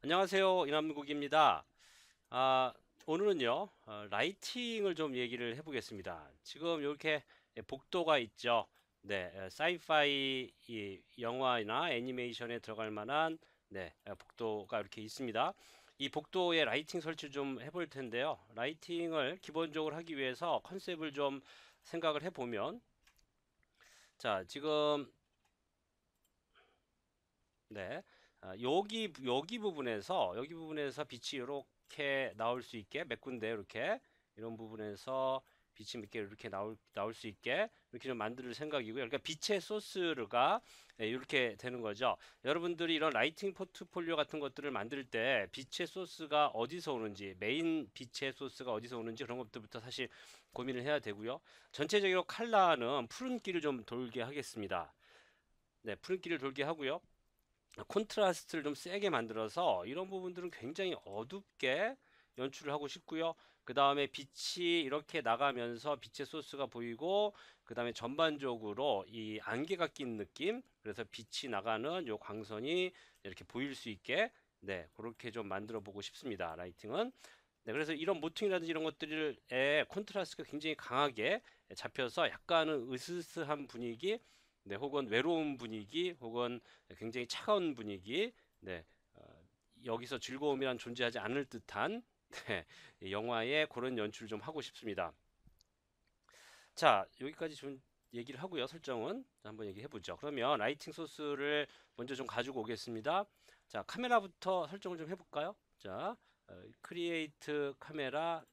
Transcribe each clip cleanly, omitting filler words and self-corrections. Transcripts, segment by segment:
안녕하세요. 이남국입니다. 아, 오늘은요, 라이팅을 좀 얘기를 해보겠습니다. 지금 이렇게 복도가 있죠. 네, 사이파이 이 영화나 애니메이션에 들어갈 만한 복도가 이렇게 있습니다. 이 복도에 라이팅 설치 좀 해볼 텐데요. 라이팅을 기본적으로 하기 위해서 컨셉을 좀 생각을 해보면, 자, 지금 네. 여기 부분에서 빛이 이렇게 나올 수 있게 몇 군데 이렇게 이런 부분에서 빛이 몇 개 이렇게 나올 수 있게 이렇게 좀 만들 생각이고요. 그러니까 빛의 소스가 이렇게 되는 거죠. 여러분들이 이런 라이팅 포트폴리오 같은 것들을 만들 때 빛의 소스가 어디서 오는지, 메인 빛의 소스가 어디서 오는지 그런 것들부터 사실 고민을 해야 되고요. 전체적으로 컬러는 푸른기를 좀 돌게 하겠습니다. 네, 푸른기를 돌게 하고요. 콘트라스트를 좀 세게 만들어서 이런 부분들은 굉장히 어둡게 연출을 하고 싶고요. 그 다음에 빛이 이렇게 나가면서 빛의 소스가 보이고, 그 다음에 전반적으로 이 안개가 낀 느낌, 그래서 빛이 나가는 요 광선이 이렇게 보일 수 있게, 네, 그렇게 좀 만들어 보고 싶습니다. 라이팅은. 네, 그래서 이런 모퉁이라든지 이런 것들에 콘트라스트가 굉장히 강하게 잡혀서 약간은 으스스한 분위기, 네, 혹은 외로운 분위기, 혹은 굉장히 차가운 분위기, 네, 어, 여기서 즐거움이란 존재하지 않을 듯한 네, 이 영화의 그런 연출을 좀 하고 싶습니다. 자, 여기까지 좀 얘기를 하고요. 설정은 자, 한번 얘기해 보죠. 그러면 라이팅 소스를 먼저 좀 가지고 오겠습니다. 자, 카메라부터 설정을 좀 해볼까요? 자, 크리에이트 카메라,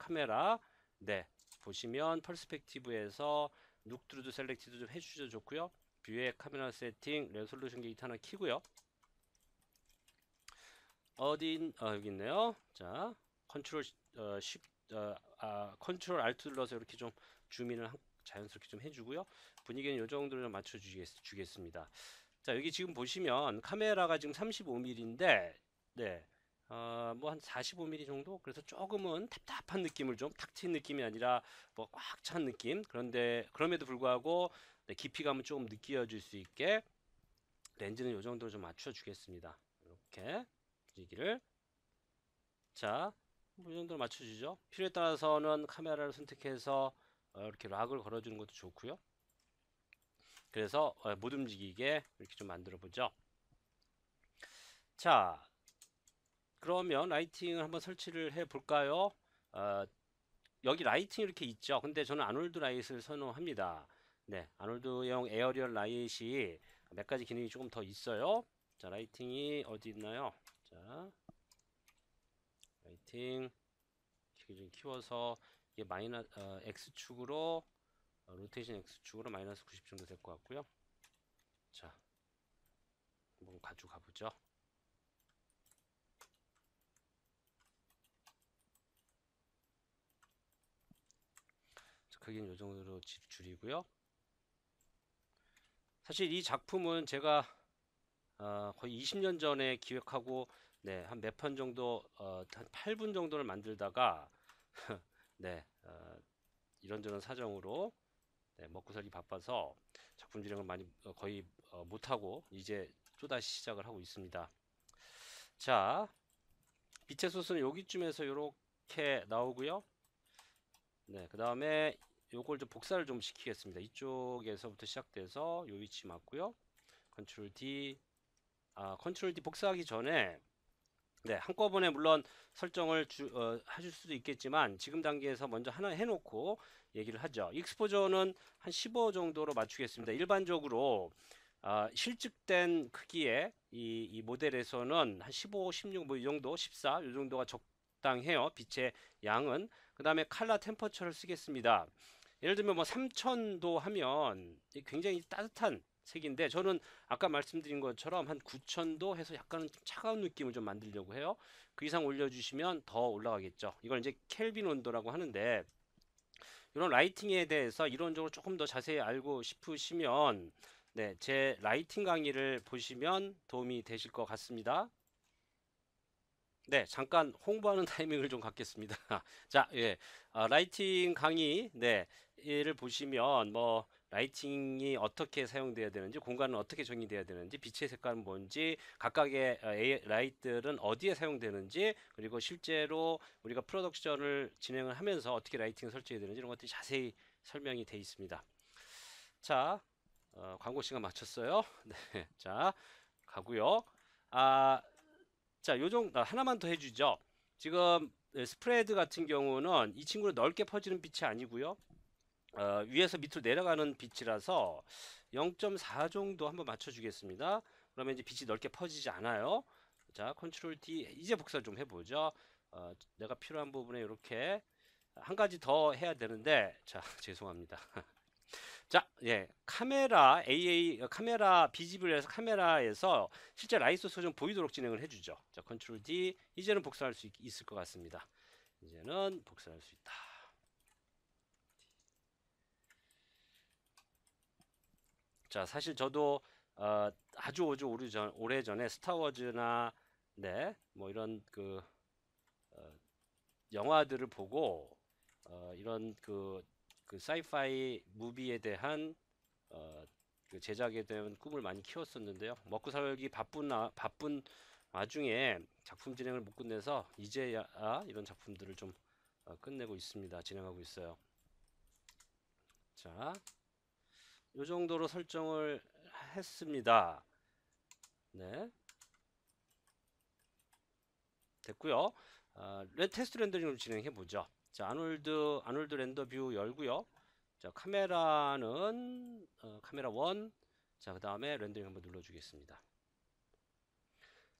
네, 보시면 퍼스펙티브에서 룩드루드 셀렉티드 좀 해주셔도 좋고요. 뷰의 카메라 세팅, 레솔루션 게이트 하나 키고요. 여기 있네요. 자, 컨트롤 컨트롤 알트 눌러서 이렇게 좀 줌인을 자연스럽게 좀 해주고요. 분위기는 이 정도로 좀 맞춰주겠습니다. 자, 여기 지금 보시면 카메라가 지금 35mm인데, 네, 뭐 한 45mm 정도? 그래서 조금은 답답한 느낌을 좀, 탁 트인 느낌이 아니라 뭐 꽉 찬 느낌? 그런데, 그럼에도 불구하고 네, 깊이감은 조금 느껴질 수 있게 렌즈는 이 정도로 좀 맞춰주겠습니다. 이렇게 분위기를. 자, 뭐이 정도로 맞춰주죠. 필요에 따라서는 카메라를 선택해서 이렇게 락을 걸어주는 것도 좋고요. 그래서 못 움직이게 이렇게 좀 만들어 보죠. 자, 그러면 라이팅을 한번 설치를 해 볼까요? 어, 여기 라이팅 이렇게 있죠. 근데 저는 아놀드 라이트를 선호합니다. 네, 아놀드용 에어리얼 라이트이 몇 가지 기능이 조금 더 있어요. 자, 라이팅이 어디 있나요? 자, 라이팅 좀 키워서 이게 X축으로 로테이션 X축으로 마이너스 90 정도 될 것 같고요. 자, 한번 가져가 보죠. 크기는 이 정도로 줄이고요. 사실 이 작품은 제가 거의 20년 전에 기획하고 네, 한 몇 편 정도 한 8분 정도를 만들다가 네, 이런저런 사정으로 네, 먹고 살기 바빠서 작품 진행을 많이 거의 못하고 이제 또다시 시작을 하고 있습니다. 자, 빛의 소스는 여기쯤에서 이렇게 나오고요. 네, 그 다음에 요걸 좀 복사를 좀 시키겠습니다. 이쪽에서부터 시작돼서 요 위치 맞고요. 컨트롤 D, 컨트롤 D 복사하기 전에 네, 한꺼번에 물론 설정을 하실 수도 있겠지만 지금 단계에서 먼저 하나 해놓고 얘기를 하죠. 익스포저는 한 15 정도로 맞추겠습니다. 일반적으로 실측된 크기의 이 모델에서는 한 15, 16, 뭐 이 정도, 14, 이 정도가 적당해요. 빛의 양은. 그 다음에 칼라 템퍼처를 쓰겠습니다. 예를 들면 뭐 3000도 하면 굉장히 따뜻한 색인데 저는 아까 말씀드린 것처럼 한 9000도 해서 약간은 좀 차가운 느낌을 좀 만들려고 해요. 그 이상 올려주시면 더 올라가겠죠. 이걸 이제 켈빈 온도라고 하는데 이런 라이팅에 대해서 이론적으로 조금 더 자세히 알고 싶으시면 네, 제 라이팅 강의를 보시면 도움이 되실 것 같습니다. 네, 잠깐 홍보하는 타이밍을 좀 갖겠습니다. 자, 예, 라이팅 강의, 네, 를 보시면 뭐 라이팅이 어떻게 사용돼야 되는지, 공간은 어떻게 정의돼야 되는지, 빛의 색깔은 뭔지, 각각의 라이트들은 어디에 사용되는지, 그리고 실제로 우리가 프로덕션을 진행을 하면서 어떻게 라이팅을 설정해야 되는지 이런 것들이 자세히 설명이 되어 있습니다. 자, 광고 시간 마쳤어요. 네, 자, 가고요. 아, 자, 하나만 더 해주죠. 지금 스프레드 같은 경우는 이 친구는 넓게 퍼지는 빛이 아니고요. 위에서 밑으로 내려가는 빛이라서 0.4 정도 한번 맞춰주겠습니다. 그러면 이제 빛이 넓게 퍼지지 않아요. 자, 컨트롤 D 이제 복사를 좀 해보죠. 내가 필요한 부분에 이렇게 한 가지 더 해야 되는데, 자, 죄송합니다. 자, 예, 카메라 비지블에서 카메라에서 실제 라이트 소스가 좀 보이도록 진행을 해주죠. 자, 컨트롤 D 이제는 복사할 수 있을 것 같습니다. 이제는 복사할 수 있다. 자, 사실 저도 아주 오래전에 스타워즈나 네, 뭐 이런 영화들을 보고 이런 그 사이파이 무비에 대한 어, 그 제작에 대한 꿈을 많이 키웠었는데요. 먹고 살기 바쁜 와중에 작품 진행을 못 끝내서 이제야 이런 작품들을 좀 끝내고 있습니다. 진행하고 있어요. 자, 이 정도로 설정을 했습니다. 네, 됐고요. 테스트 렌더링을 진행해 보죠. 자, 아놀드 렌더 뷰 열고요. 자, 카메라는 카메라 1. 자, 그 다음에 렌더링 한번 눌러주겠습니다.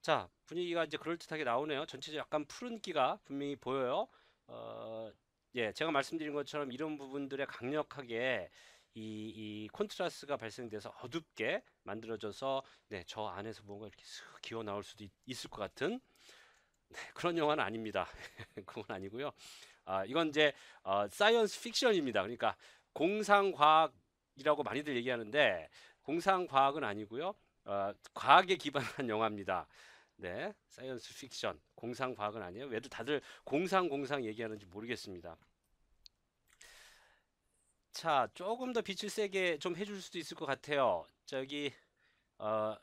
자, 분위기가 이제 그럴듯하게 나오네요. 전체적으로 약간 푸른기가 분명히 보여요. 어, 예, 제가 말씀드린 것처럼 이런 부분들에 강력하게 이 콘트라스트가 발생돼서 어둡게 만들어져서 네, 저 안에서 뭔가 이렇게 슥 기어 나올 수도 있을 것 같은 네, 그런 영화는 아닙니다. 그건 아니고요. 이건 이제 사이언스 픽션입니다. 그러니까 공상과학이라고 많이들 얘기하는데 공상과학은 아니고요. 과학에 기반한 영화입니다. 네, 사이언스 픽션, 공상과학은 아니에요. 왜 다들 공상 얘기하는지 모르겠습니다. 자, 조금 더 빛을 세게 좀 해줄 수도 있을 것 같아요. 저기 어,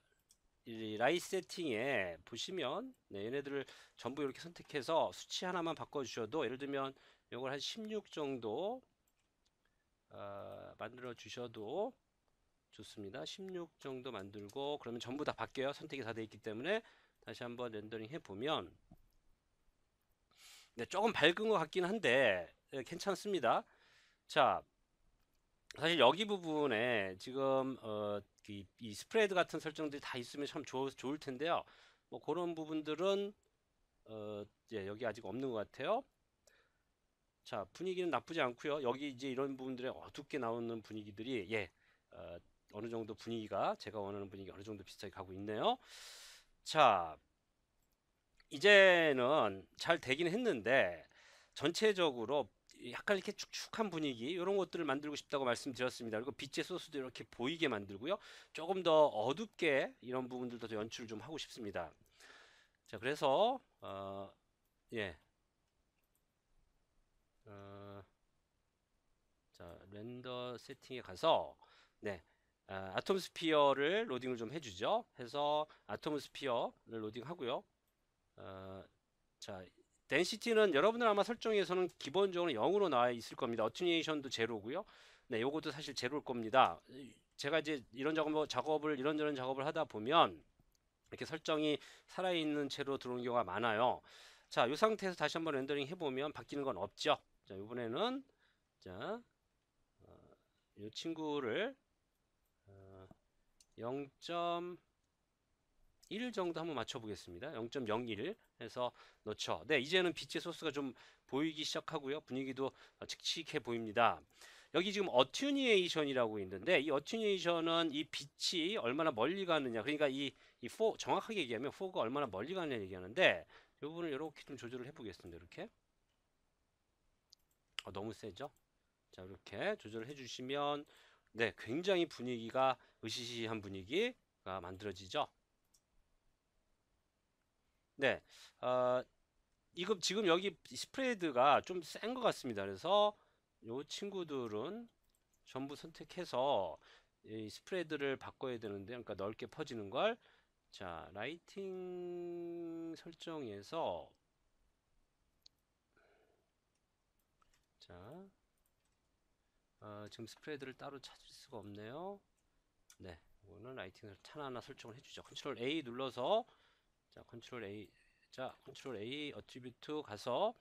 이 라이 세팅에 보시면 네, 얘네들을 전부 이렇게 선택해서 수치 하나만 바꿔주셔도 예를 들면 이걸 한 16 정도 만들어 주셔도 좋습니다. 16 정도 만들고 그러면 전부 다 바뀌어요. 선택이 다 돼 있기 때문에 다시 한번 렌더링 해보면 네, 조금 밝은 것 같긴 한데 네, 괜찮습니다. 자, 사실 여기 부분에 지금 이 스프레드 같은 설정들이 다 있으면 참 좋을 텐데요. 뭐 그런 부분들은 예, 여기 아직 없는 것 같아요. 자, 분위기는 나쁘지 않고요. 여기 이제 이런 부분들에 어둡게 나오는 분위기들이 예, 어느 정도 분위기가 제가 원하는 분위기 어느 정도 비슷하게 가고 있네요. 자, 이제는 잘 되긴 했는데 전체적으로 약간 이렇게 축축한 분위기 이런 것들을 만들고 싶다고 말씀드렸습니다. 그리고 빛의 소스도 이렇게 보이게 만들고요. 조금 더 어둡게 이런 부분들도 더 연출을 좀 하고 싶습니다. 자, 그래서 예, 어, 자, 렌더 세팅에 가서 네, 아톰스피어를 로딩을 좀 해주죠. 해서 아톰스피어를 로딩하고요. 어, 자, 덴시티는 여러분들 아마 설정에서는 기본적으로 0으로 나와 있을 겁니다. 어튜니에이션도 제로고요. 네, 요것도 사실 제로일 겁니다. 제가 이제 이런저런 작업을 하다 보면 이렇게 설정이 살아있는 채로 들어오는 경우가 많아요. 자, 이 상태에서 다시 한번 렌더링 해보면 바뀌는 건 없죠. 자, 이번에는 자, 이 친구를 0.1 정도 한번 맞춰보겠습니다. 0.01 해서 넣죠. 네, 이제는 빛의 소스가 좀 보이기 시작하고요. 분위기도 칙칙해 보입니다. 여기 지금 어튜니에이션이라고 있는데 이 어튜니에이션은 이 빛이 얼마나 멀리 가느냐 그러니까 정확하게 얘기하면 4가 얼마나 멀리 가느냐 얘기하는데 이 부분을 이렇게 좀 조절을 해보겠습니다. 이렇게 너무 세죠? 자, 이렇게 조절을 해주시면 네, 굉장히 분위기가 으시시한 분위기가 만들어지죠. 네, 이거 지금 여기 스프레드가 좀 센 것 같습니다. 그래서 이 친구들은 전부 선택해서 이 스프레드를 바꿔야 되는데, 그러니까 넓게 퍼지는 걸. 자, 라이팅 설정에서 자, 지금 스프레드를 따로 찾을 수가 없네요. 네, 이거는 라이팅을 하나하나 설정을 해주죠. 컨트롤 A 눌러서, 자, 컨트롤 A, 자, 컨트롤 A 어트리뷰트 가서,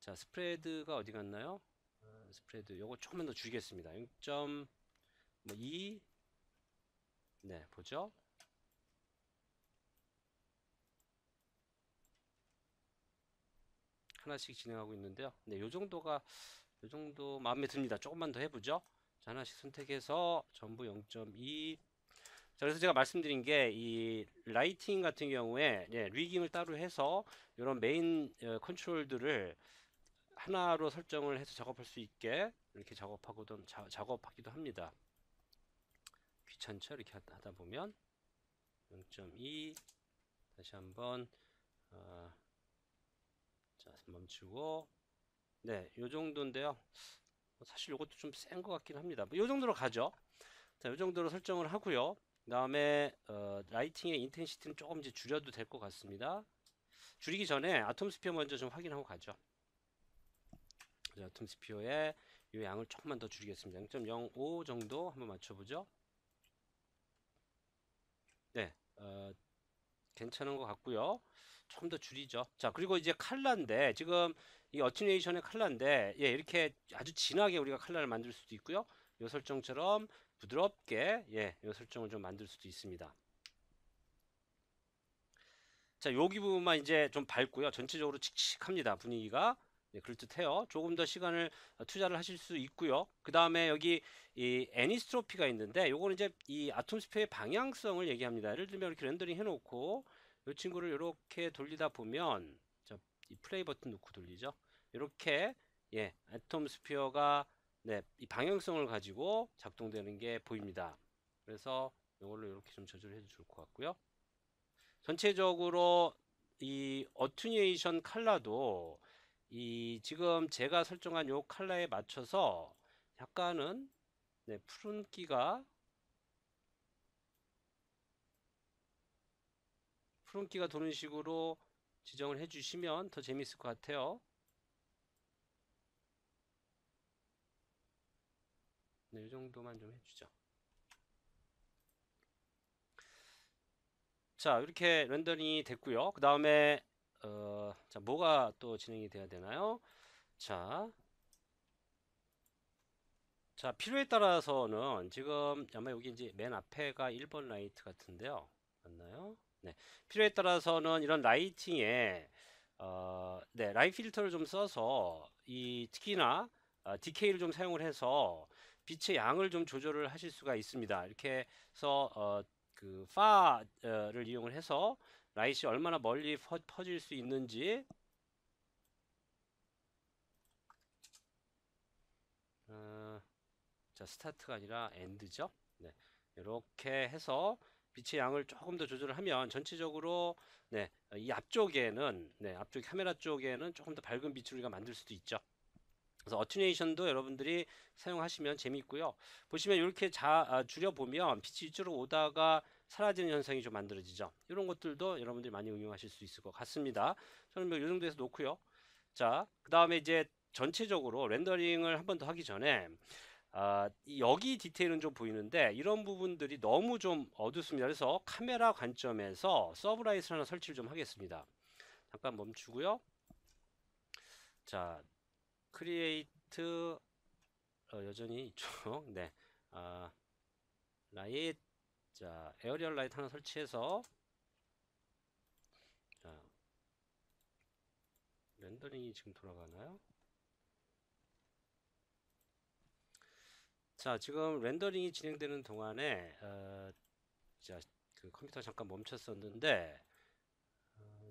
자, 스프레드가 어디 갔나요? 스프레드 요거 조금만 더 줄이겠습니다. 0.2. 네, 보죠. 하나씩 진행하고 있는데요. 네, 요 정도가, 요 정도 마음에 듭니다. 조금만 더 해보죠. 자, 하나씩 선택해서 전부 0.2. 자, 그래서 제가 말씀드린 게 이 라이팅 같은 경우에, 예, 리깅을 따로 해서 이런 메인 컨트롤들을 하나로 설정을 해서 작업할 수 있게 이렇게 작업하기도 합니다. 귀찮죠? 이렇게 하다 보면 0.2. 다시 한번 자, 멈추고. 네, 요 정도인데요. 사실 이것도 좀 센 것 같긴 합니다. 요 정도로 가죠. 자, 요 정도로 설정을 하고요. 그 다음에 라이팅의 인텐시티는 조금 이제 줄여도 될 것 같습니다. 줄이기 전에 아톰스피어 먼저 좀 확인하고 가죠. 아톰스피어의 이 양을 조금만 더 줄이겠습니다. 0.05 정도 한번 맞춰보죠. 네, 괜찮은 것 같고요. 조금 더 줄이죠. 자, 그리고 이제 컬러인데, 지금 이 어튜네이션의 컬러인데, 예, 이렇게 아주 진하게 우리가 컬러를 만들 수도 있고요. 이 설정처럼 부드럽게, 예, 이 설정을 좀 만들 수도 있습니다. 자, 여기 부분만 이제 좀 밝고요. 전체적으로 칙칙합니다. 분위기가. 네, 그럴듯해요. 조금 더 시간을 투자를 하실 수 있고요. 그 다음에 여기 이 애니스트로피가 있는데, 요거는 이제 이 아톰스피어의 방향성을 얘기합니다. 예를 들면 이렇게 렌더링 해놓고 이 친구를 이렇게 돌리다 보면, 자, 이 플레이 버튼 놓고 돌리죠. 이렇게, 예, 아톰스피어가, 네, 이 방향성을 가지고 작동되는 게 보입니다. 그래서 이걸로 이렇게 좀 조절을 해도 좋을 것 같고요. 전체적으로 이 어투니에이션 컬러도 이 지금 제가 설정한 요 컬러에 맞춰서 약간은, 네, 푸른기가 도는 식으로 지정을 해주시면 더 재밌을 것 같아요. 네, 이 정도만 좀 해주죠. 자, 이렇게 렌더링이 됐고요. 그 다음에 자, 뭐가 또 진행이 돼야 되나요? 자, 자, 필요에 따라서는 지금 아마 여기 이제 맨 앞에가 1번 라이트 같은데요. 맞나요? 네. 필요에 따라서는 이런 라이팅에 네, 라이트 필터를 좀 써서 이 특히나 디케이를 좀 사용을 해서 빛의 양을 좀 조절을 하실 수가 있습니다. 이렇게 해서 그 파를 이용을 해서 라이트이 얼마나 멀리 퍼질 수 있는지 어, 자, 스타트가 아니라 엔드죠. 네, 이렇게 해서 빛의 양을 조금 더 조절을 하면 전체적으로, 네, 이 앞쪽에는, 네, 앞쪽 카메라 쪽에는 조금 더 밝은 빛을 우리가 만들 수도 있죠. 그래서 어튜네이션도 여러분들이 사용하시면 재미있고요. 보시면 이렇게 줄여보면 빛이 이쪽으로 오다가 사라지는 현상이 좀 만들어지죠. 이런 것들도 여러분들이 많이 응용하실 수 있을 것 같습니다. 저는 뭐이 정도에서 놓고요. 자, 그 다음에 이제 전체적으로 렌더링을 한 번 더 하기 전에 여기 디테일은 좀 보이는데 이런 부분들이 너무 좀 어둡습니다. 그래서 카메라 관점에서 서브라이트 하나 설치를 좀 하겠습니다. 잠깐 멈추고요. 자, 크리에이트 여전히 이쪽 네, 라이트, 자, 에어리얼 라이트 하나 설치해서, 자, 렌더링이 지금 돌아가나요? 자, 지금 렌더링이 진행되는 동안에 자, 그 컴퓨터 잠깐 멈췄었는데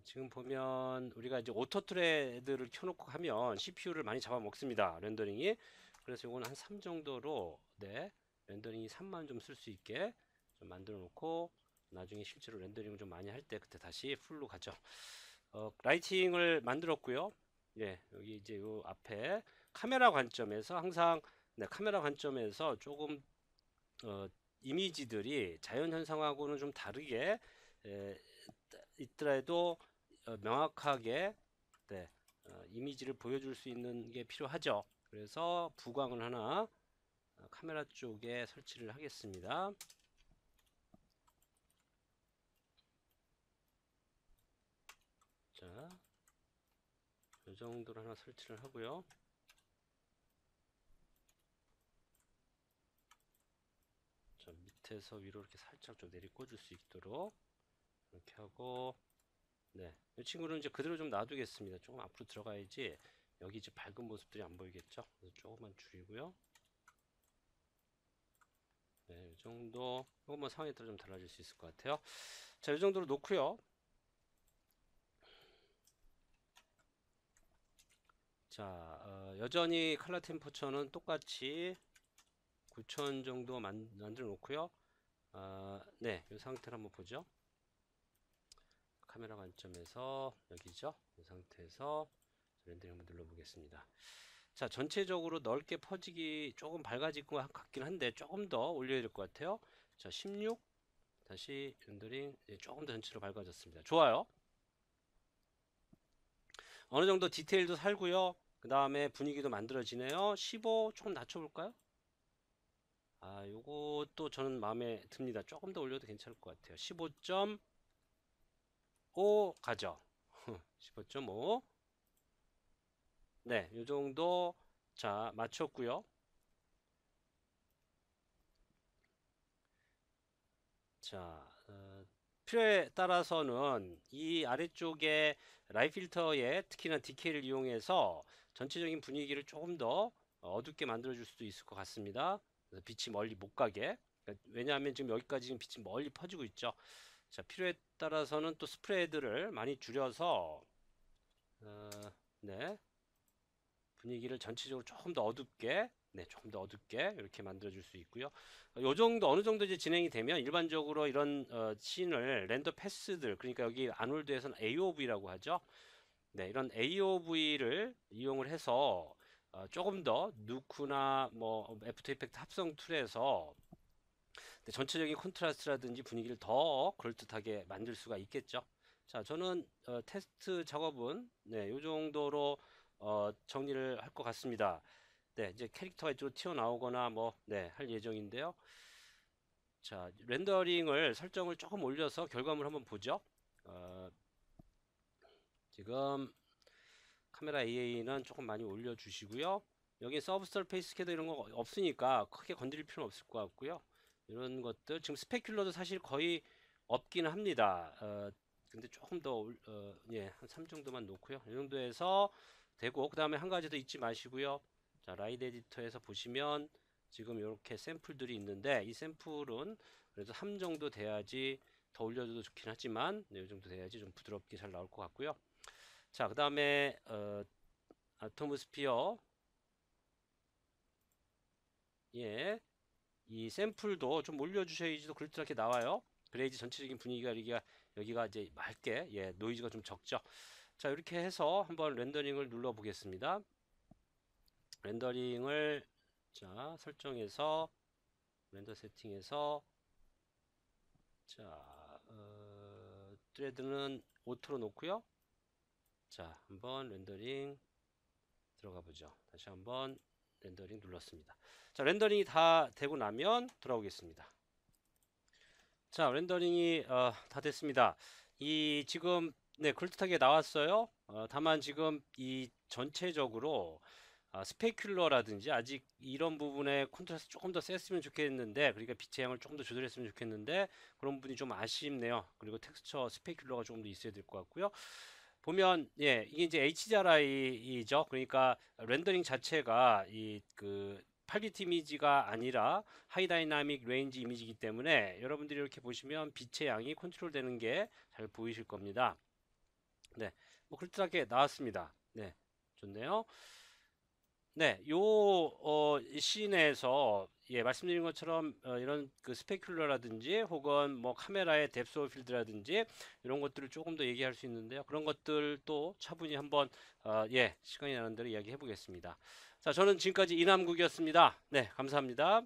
지금 보면 우리가 이제 오토 트레드를 켜놓고 하면 CPU를 많이 잡아먹습니다. 렌더링이. 그래서 이거는 한 3 정도로, 네, 렌더링이 3만 좀 쓸 수 있게 좀 만들어 놓고 나중에 실제로 렌더링을 좀 많이 할 때 그때 다시 풀로 가죠. 라이팅을 만들었고요. 예, 여기 이제 요 앞에 카메라 관점에서 항상 네, 카메라 관점에서 조금 어, 이미지들이 자연 현상하고는 좀 다르게 에, 있더라도 명확하게 네, 이미지를 보여줄 수 있는 게 필요하죠. 그래서 부광을 하나 카메라 쪽에 설치를 하겠습니다. 자, 이 정도로 하나 설치를 하고요. 자, 밑에서 위로 이렇게 살짝 좀 내리 꽂을 수 있도록 이렇게 하고, 네, 이 친구는 이제 그대로 좀 놔두겠습니다. 조금 앞으로 들어가야지 여기 이제 밝은 모습들이 안 보이겠죠. 그래서 조금만 줄이고요. 네, 이 정도. 이건 뭐 상황에 따라 좀 달라질 수 있을 것 같아요. 자, 이 정도로 놓고요. 자, 여전히 칼라 템퍼처는 똑같이 9000 정도 만들어 놓고요. 네, 이 상태를 한번 보죠. 카메라 관점에서 여기죠. 이 상태에서 렌더링 한번 눌러보겠습니다. 자, 전체적으로 넓게 퍼지기 조금 밝아질 것 같긴 한데 조금 더 올려야 될 것 같아요. 자, 16 다시 렌더링 조금 더 전체로 밝아졌습니다. 좋아요. 어느 정도 디테일도 살고요. 그 다음에 분위기도 만들어지네요. 15 조금 낮춰볼까요? 요것도 저는 마음에 듭니다. 조금 더 올려도 괜찮을 것 같아요. 15.5 가죠. 15.5. 네, 요 정도. 자, 맞췄고요. 자, 필요에 따라서는 이 아래쪽에 라이트 필터에 특히나 디케이를 이용해서 전체적인 분위기를 조금 더 어둡게 만들어 줄 수도 있을 것 같습니다. 그래서 빛이 멀리 못 가게. 그러니까 왜냐하면 지금 여기까지 지금 빛이 멀리 퍼지고 있죠. 자, 필요에 따라서는 또 스프레드를 많이 줄여서 어, 네, 분위기를 전체적으로 조금 더 어둡게, 네, 조금 더 어둡게 이렇게 만들어 줄 수 있고요. 요 정도 어느 정도 이제 진행이 되면 일반적으로 이런 씬을 렌더 패스들, 그러니까 여기 아놀드에서는 AOV라고 하죠. 네, 이런 AOV를 이용을 해서 조금 더 누크나 뭐 애프터 이펙트 합성 툴에서 전체적인 콘트라스트라든지 분위기를 더 그럴듯하게 만들 수가 있겠죠. 자, 저는 테스트 작업은 네, 요 정도로 정리를 할 것 같습니다. 네, 이제 캐릭터가 이쪽으로 튀어나오거나 뭐, 네, 할 예정인데요. 자, 렌더링을 설정을 조금 올려서 결과물 한번 보죠. 어, 지금 카메라 AA는 조금 많이 올려주시고요. 여기 서브서페이스 캐드 이런 거 없으니까 크게 건드릴 필요는 없을 것 같고요. 이런 것들 지금 스페큘러도 사실 거의 없기는 합니다. 근데 조금 더 예, 한 3 정도만 놓고요. 이 정도에서 되고 그 다음에 한 가지 더 잊지 마시고요. 자, 라이트 에디터에서 보시면 지금 이렇게 샘플들이 있는데 이 샘플은 그래도 3 정도 돼야지 더 올려줘도 좋긴 하지만 네, 이 정도 돼야지 좀 부드럽게 잘 나올 것 같고요. 자, 그 다음에 아토모스피어 예, 이 샘플도 좀 올려주셔야지 더 그럴듯하게 나와요. 그래야지 전체적인 분위기가 여기가 이제 맑게 예, 노이즈가 좀 적죠. 자, 이렇게 해서 한번 렌더링을 눌러 보겠습니다. 렌더링을 자, 설정해서 렌더 세팅에서 자, 트레드는 오토로 놓고요. 자, 한번 렌더링 들어가 보죠. 다시 한번 렌더링 눌렀습니다. 자, 렌더링이 다 되고 나면 돌아오겠습니다. 자, 렌더링이 다 됐습니다. 이 지금 네, 그럴듯하게 나왔어요. 다만 지금 이 전체적으로 스페큘러라든지 아직 이런 부분에 컨트라스트 조금 더 셌으면 좋겠는데, 그러니까 빛의 양을 조금 더 조절했으면 좋겠는데 그런 부분이 좀 아쉽네요. 그리고 텍스처 스페큘러가 조금 더 있어야 될 것 같고요. 보면 예, 이게 이제 HDRI죠. 그러니까 렌더링 자체가 이 그 8비트 이미지가 아니라 하이 다이나믹 레인지 이미지이기 때문에 여러분들이 이렇게 보시면 빛의 양이 컨트롤 되는 게 잘 보이실 겁니다. 네, 뭐 그럴듯하게 나왔습니다. 네, 좋네요. 네, 이 씬에서 예, 말씀드린 것처럼 이런 그 스페큘러라든지 혹은 뭐 카메라의 뎁스 오브 필드라든지 이런 것들을 조금 더 얘기할 수 있는데요. 그런 것들도 차분히 한번 예, 시간이 나는 대로 이야기해 보겠습니다. 자, 저는 지금까지 이남국이었습니다. 네, 감사합니다.